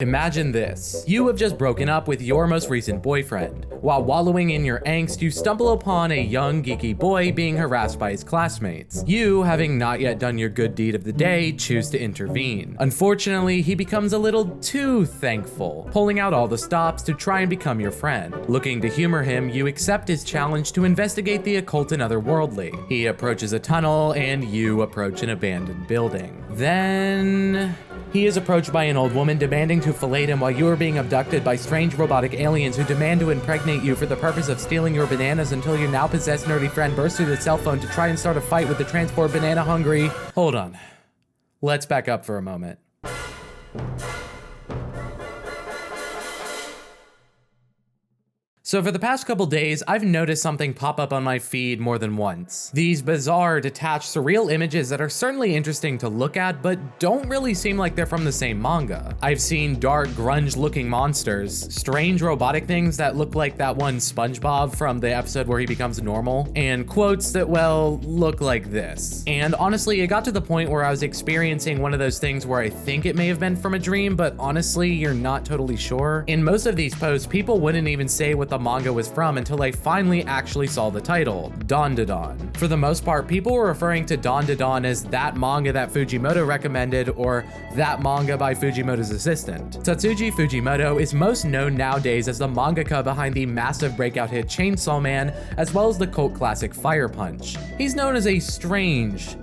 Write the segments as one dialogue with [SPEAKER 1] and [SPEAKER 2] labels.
[SPEAKER 1] Imagine this. You have just broken up with your most recent boyfriend. While wallowing in your angst, you stumble upon a young, geeky boy being harassed by his classmates. You, having not yet done your good deed of the day, choose to intervene. Unfortunately, he becomes a little too thankful, pulling out all the stops to try and become your friend. Looking to humor him, you accept his challenge to investigate the occult and otherworldly. He approaches a tunnel, and you approach an abandoned building. Then he is approached by an old woman demanding to fillet him while you are being abducted by strange robotic aliens who demand to impregnate you for the purpose of stealing your bananas until your now possessed nerdy friend bursts through the cell phone to try and start a fight with the transport banana hungry. Hold on. Let's back up for a moment. So for the past couple days, I've noticed something pop up on my feed more than once. These bizarre, detached, surreal images that are certainly interesting to look at, but don't really seem like they're from the same manga. I've seen dark, grunge-looking monsters, strange robotic things that look like that one SpongeBob from the episode where he becomes normal, and quotes that, well, look like this. And honestly, it got to the point where I was experiencing one of those things where I think it may have been from a dream, but honestly, you're not totally sure. In most of these posts, people wouldn't even say what the manga was from until I finally actually saw the title, Dandadan. For the most part, people were referring to Dandadan as that manga that Fujimoto recommended or that manga by Fujimoto's assistant. Tatsuki Fujimoto is most known nowadays as the mangaka behind the massive breakout hit Chainsaw Man, as well as the cult classic Fire Punch. He's known as a strange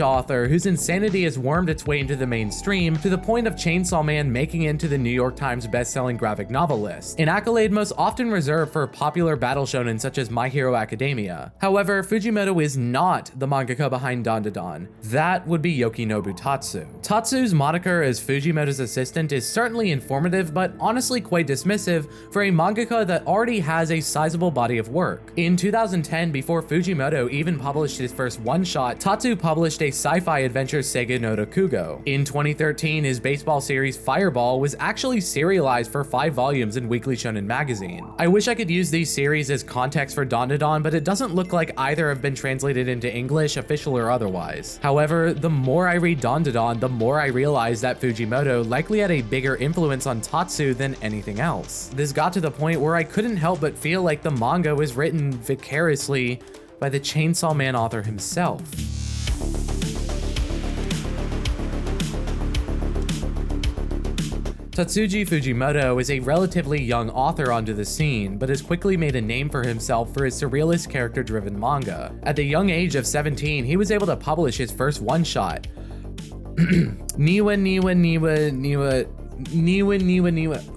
[SPEAKER 1] author whose insanity has wormed its way into the mainstream to the point of Chainsaw Man making it into the New York Times best-selling graphic novel list, an accolade most often reserved for popular battle shonen such as My Hero Academia. However, Fujimoto is not the mangaka behind Dandadan. That would be Yokinobu Tatsu. Tatsu's moniker as Fujimoto's assistant is certainly informative, but honestly quite dismissive for a mangaka that already has a sizable body of work. In 2010, before Fujimoto even published his first one-shot, Tatsu published a sci-fi adventure Sega no Rakugo. In 2013, his baseball series Fireball was actually serialized for 5 volumes in Weekly Shonen magazine. I wish I could use these series as context for Dandadan, but it doesn't look like either have been translated into English, official or otherwise. However, the more I read Dandadan, the more I realize that Fujimoto likely had a bigger influence on Tatsu than anything else. This got to the point where I couldn't help but feel like the manga was written vicariously by the Chainsaw Man author himself. Tatsuki Fujimoto is a relatively young author onto the scene, but has quickly made a name for himself for his surrealist character-driven manga. At the young age of 17, he was able to publish his first one-shot, Niwa.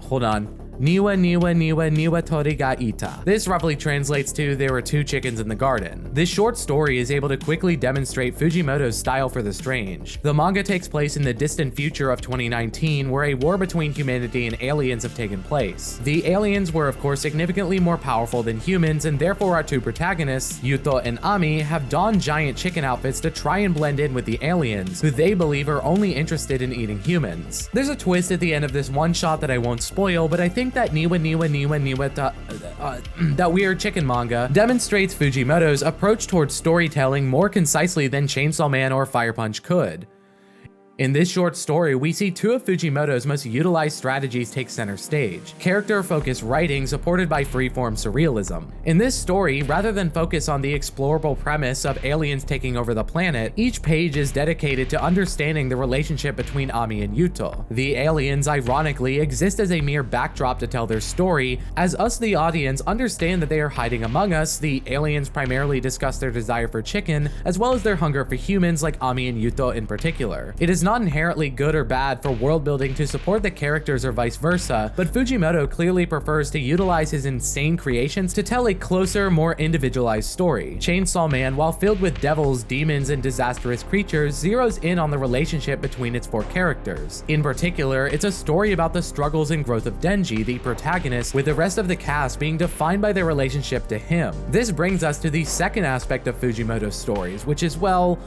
[SPEAKER 1] Hold on. Niwa tori ga ita. This roughly translates to there were 2 chickens in the garden. This short story is able to quickly demonstrate Fujimoto's style for the strange. The manga takes place in the distant future of 2019, where a war between humanity and aliens have taken place. The aliens were of course significantly more powerful than humans, and therefore our 2 protagonists, Yuto and Ami, have donned giant chicken outfits to try and blend in with the aliens, who they believe are only interested in eating humans. There's a twist at the end of this one shot that I won't spoil, but I think that that weird chicken manga demonstrates Fujimoto's approach towards storytelling more concisely than Chainsaw Man or Fire Punch could. In this short story, we see 2 of Fujimoto's most utilized strategies take center stage: character-focused writing supported by freeform surrealism. In this story, rather than focus on the explorable premise of aliens taking over the planet, each page is dedicated to understanding the relationship between Ami and Yuto. The aliens, ironically, exist as a mere backdrop to tell their story. As us, the audience, understand that they are hiding among us, the aliens primarily discuss their desire for chicken, as well as their hunger for humans like Ami and Yuto in particular. It is not inherently good or bad for world building to support the characters or vice versa, but Fujimoto clearly prefers to utilize his insane creations to tell a closer, more individualized story. Chainsaw Man, while filled with devils, demons, and disastrous creatures, zeroes in on the relationship between its 4 characters. In particular, it's a story about the struggles and growth of Denji, the protagonist, with the rest of the cast being defined by their relationship to him. This brings us to the second aspect of Fujimoto's stories, which is, well,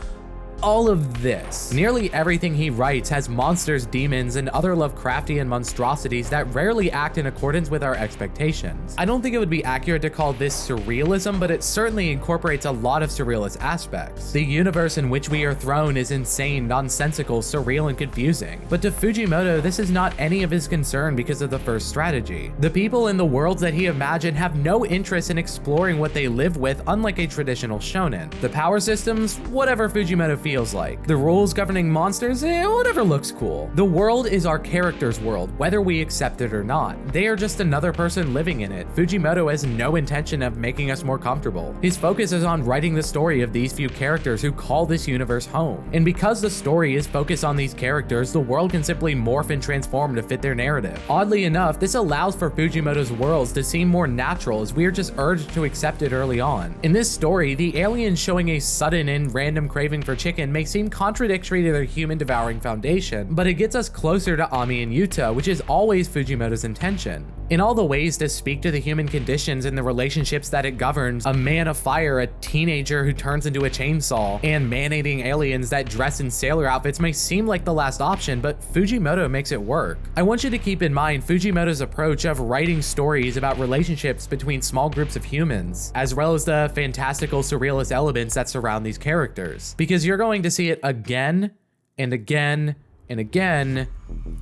[SPEAKER 1] all of this. Nearly everything he writes has monsters, demons, and other Lovecraftian monstrosities that rarely act in accordance with our expectations. I don't think it would be accurate to call this surrealism, but it certainly incorporates a lot of surrealist aspects. The universe in which we are thrown is insane, nonsensical, surreal, and confusing. But to Fujimoto, this is not any of his concern because of the first strategy. The people in the worlds that he imagined have no interest in exploring what they live with, unlike a traditional shonen. The power systems, whatever Fujimoto feels like. The rules governing monsters, whatever looks cool. The world is our character's world, whether we accept it or not. They are just another person living in it. Fujimoto has no intention of making us more comfortable. His focus is on writing the story of these few characters who call this universe home. And because the story is focused on these characters, the world can simply morph and transform to fit their narrative. Oddly enough, this allows for Fujimoto's worlds to seem more natural, as we are just urged to accept it early on. In this story, the aliens showing a sudden and random craving for chicken may seem contradictory to their human devouring foundation, but it gets us closer to Ami and Yuta, which is always Fujimoto's intention. In all the ways to speak to the human conditions and the relationships that it governs, a man of fire, a teenager who turns into a chainsaw, and man-eating aliens that dress in sailor outfits may seem like the last option, but Fujimoto makes it work. I want you to keep in mind Fujimoto's approach of writing stories about relationships between small groups of humans, as well as the fantastical surrealist elements that surround these characters, because you're going to see it again and again and again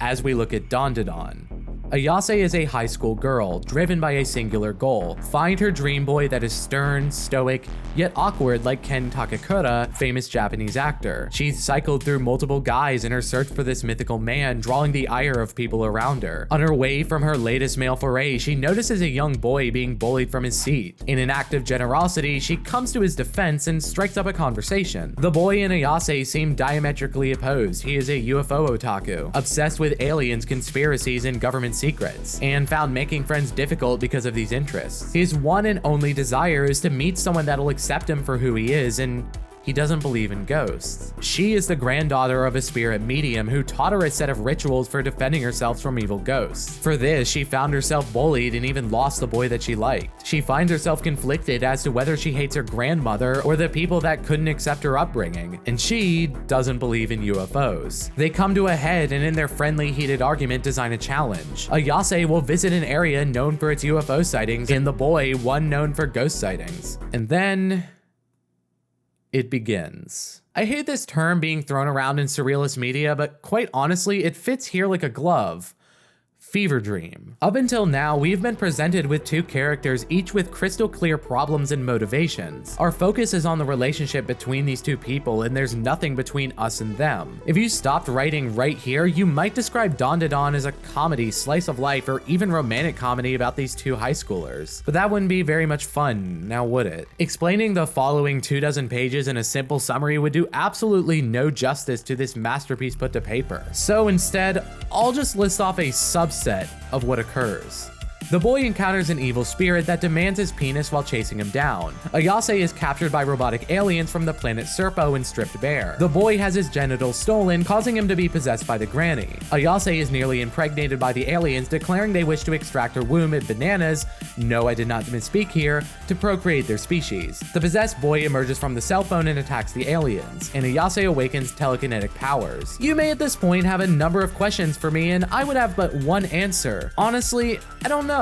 [SPEAKER 1] as we look at Dandadan. Ayase is a high school girl, driven by a singular goal: find her dream boy that is stern, stoic, yet awkward like Ken Takakura, famous Japanese actor. She's cycled through multiple guys in her search for this mythical man, drawing the ire of people around her. On her way from her latest male foray, she notices a young boy being bullied from his seat. In an act of generosity, she comes to his defense and strikes up a conversation. The boy and Ayase seem diametrically opposed. He is a UFO otaku, obsessed with aliens, conspiracies, and government secrets, and found making friends difficult because of these interests. His one and only desire is to meet someone that'll accept him for who he is, and he doesn't believe in ghosts. She is the granddaughter of a spirit medium who taught her a set of rituals for defending herself from evil ghosts. For this, she found herself bullied and even lost the boy that she liked. She finds herself conflicted as to whether she hates her grandmother or the people that couldn't accept her upbringing, and she doesn't believe in UFOs. They come to a head and in their friendly, heated argument design a challenge. Ayase will visit an area known for its UFO sightings, and the boy one known for ghost sightings. And then it begins. I hate this term being thrown around in surrealist media, but quite honestly, it fits here like a glove. Fever dream. Up until now, we've been presented with two characters, each with crystal clear problems and motivations. Our focus is on the relationship between these two people, and there's nothing between us and them. If you stopped writing right here, you might describe Dandadan as a comedy, slice of life, or even romantic comedy about these two high schoolers. But that wouldn't be very much fun, now would it? Explaining the following 24 pages in a simple summary would do absolutely no justice to this masterpiece put to paper. So instead, I'll just list off a subset of what occurs. The boy encounters an evil spirit that demands his penis while chasing him down. Ayase is captured by robotic aliens from the planet Serpo and stripped bare. The boy has his genitals stolen, causing him to be possessed by the granny. Ayase is nearly impregnated by the aliens, declaring they wish to extract her womb and bananas, no, I did not misspeak here, to procreate their species. The possessed boy emerges from the cell phone and attacks the aliens, and Ayase awakens telekinetic powers. You may at this point have a number of questions for me, and I would have but one answer. Honestly, I don't know.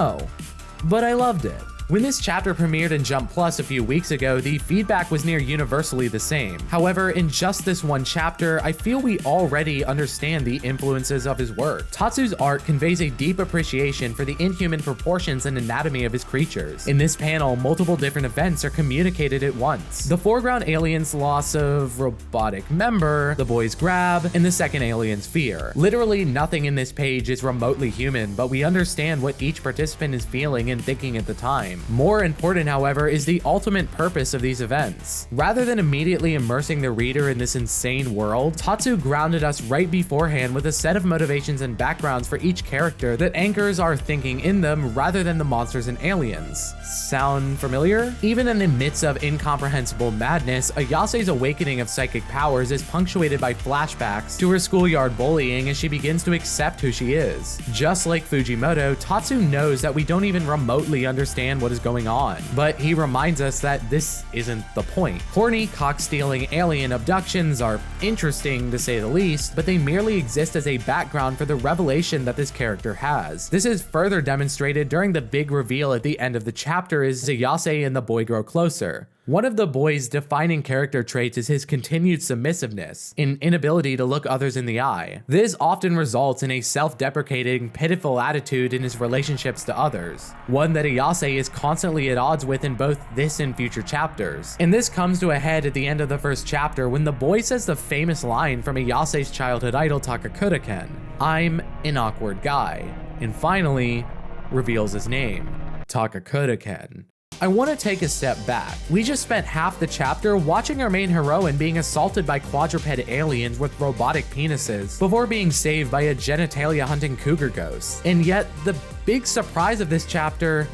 [SPEAKER 1] But I loved it. When this chapter premiered in Jump Plus a few weeks ago, the feedback was near universally the same. However, in just this one chapter, I feel we already understand the influences of his work. Tatsu's art conveys a deep appreciation for the inhuman proportions and anatomy of his creatures. In this panel, multiple different events are communicated at once. The foreground alien's loss of robotic member, the boy's grab, and the second alien's fear. Literally nothing in this page is remotely human, but we understand what each participant is feeling and thinking at the time. More important, however, is the ultimate purpose of these events. Rather than immediately immersing the reader in this insane world, Tatsu grounded us right beforehand with a set of motivations and backgrounds for each character that anchors our thinking in them rather than the monsters and aliens. Sound familiar? Even in the midst of incomprehensible madness, Ayase's awakening of psychic powers is punctuated by flashbacks to her schoolyard bullying as she begins to accept who she is. Just like Fujimoto, Tatsu knows that we don't even remotely understand what what is going on. But he reminds us that this isn't the point. Horny, cock-stealing alien abductions are interesting to say the least, but they merely exist as a background for the revelation that this character has. This is further demonstrated during the big reveal at the end of the chapter as Ayase and the boy grow closer. One of the boy's defining character traits is his continued submissiveness, an inability to look others in the eye. This often results in a self-deprecating, pitiful attitude in his relationships to others, one that Ayase is constantly at odds with in both this and future chapters. And this comes to a head at the end of the first chapter when the boy says the famous line from Ayase's childhood idol Takakura-ken, "I'm an awkward guy," and finally reveals his name, Takakura-ken. I want to take a step back. We just spent half the chapter watching our main heroine being assaulted by quadruped aliens with robotic penises before being saved by a genitalia hunting cougar ghost. And yet, the big surprise of this chapter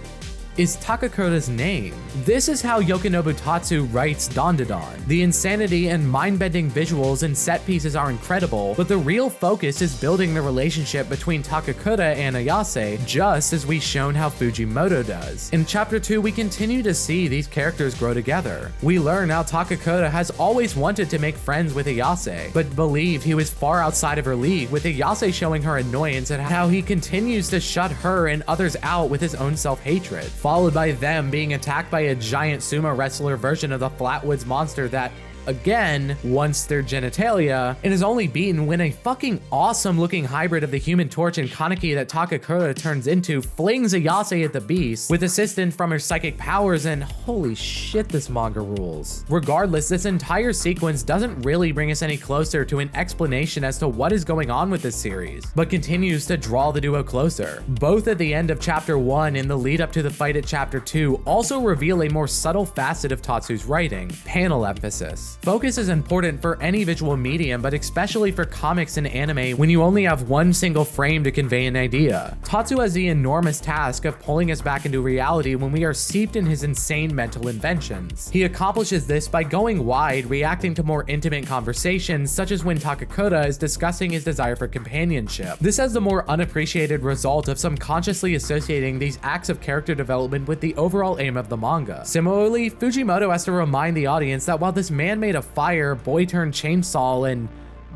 [SPEAKER 1] is Takakura's name. This is how Yokinobu Tatsu writes Dandadan. The insanity and mind-bending visuals and set pieces are incredible, but the real focus is building the relationship between Takakura and Ayase, just as we've shown how Fujimoto does. In chapter 2, we continue to see these characters grow together. We learn how Takakura has always wanted to make friends with Ayase, but believed he was far outside of her league, with Ayase showing her annoyance at how he continues to shut her and others out with his own self-hatred, followed by them being attacked by a giant sumo wrestler version of the Flatwoods monster that, again, wants their genitalia, and is only beaten when a fucking awesome looking hybrid of the Human Torch and Kaneki that Takakura turns into flings Ayase at the beast with assistance from her psychic powers, and holy shit, this manga rules. Regardless, this entire sequence doesn't really bring us any closer to an explanation as to what is going on with this series, but continues to draw the duo closer. Both at the end of chapter 1 and the lead up to the fight at chapter 2 also reveal a more subtle facet of Tatsu's writing, panel emphasis. Focus is important for any visual medium, but especially for comics and anime when you only have one single frame to convey an idea. Tatsu has the enormous task of pulling us back into reality when we are steeped in his insane mental inventions. He accomplishes this by going wide, reacting to more intimate conversations, such as when Takakura is discussing his desire for companionship. This has the more unappreciated result of subconsciously associating these acts of character development with the overall aim of the manga. Similarly, Fujimoto has to remind the audience that while this man made a fire, boy turned chainsaw, and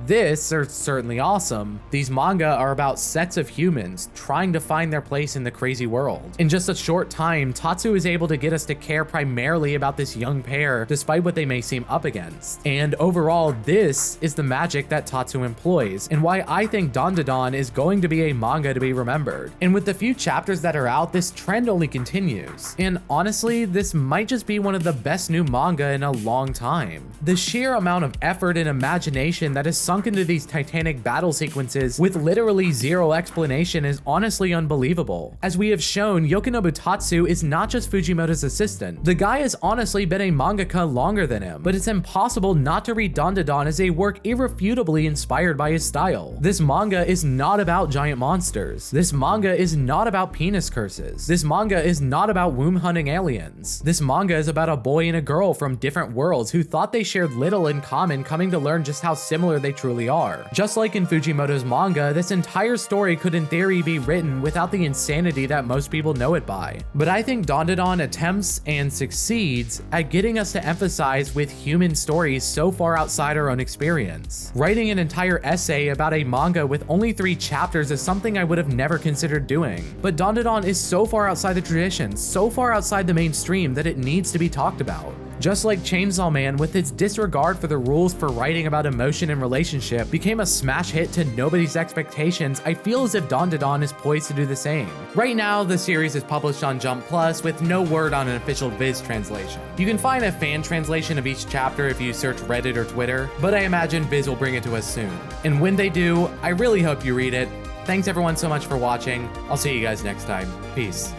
[SPEAKER 1] this are certainly awesome, these manga are about sets of humans trying to find their place in the crazy world. In just a short time, Tatsu is able to get us to care primarily about this young pair, despite what they may seem up against. And overall, this is the magic that Tatsu employs, and why I think Dandadan is going to be a manga to be remembered. And with the few chapters that are out, this trend only continues. And honestly, this might just be one of the best new manga in a long time. The sheer amount of effort and imagination that is sunk into these titanic battle sequences with literally zero explanation is honestly unbelievable. As we have shown, Yokinobu Tatsu is not just Fujimoto's assistant. The guy has honestly been a mangaka longer than him, but it's impossible not to read Dandadan as a work irrefutably inspired by his style. This manga is not about giant monsters. This manga is not about penis curses. This manga is not about womb hunting aliens. This manga is about a boy and a girl from different worlds who thought they shared little in common, coming to learn just how similar they truly are. Just like in Fujimoto's manga, this entire story could in theory be written without the insanity that most people know it by. But I think Dandadan attempts and succeeds at getting us to emphasize with human stories so far outside our own experience. Writing an entire essay about a manga with only 3 chapters is something I would have never considered doing. But Dandadan is so far outside the tradition, so far outside the mainstream that it needs to be talked about. Just like Chainsaw Man, with its disregard for the rules for writing about emotion and relationship, became a smash hit to nobody's expectations, I feel as if Dandadan is poised to do the same. Right now, the series is published on Jump Plus with no word on an official Viz translation. You can find a fan translation of each chapter if you search Reddit or Twitter, but I imagine Viz will bring it to us soon. And when they do, I really hope you read it. Thanks everyone so much for watching. I'll see you guys next time. Peace.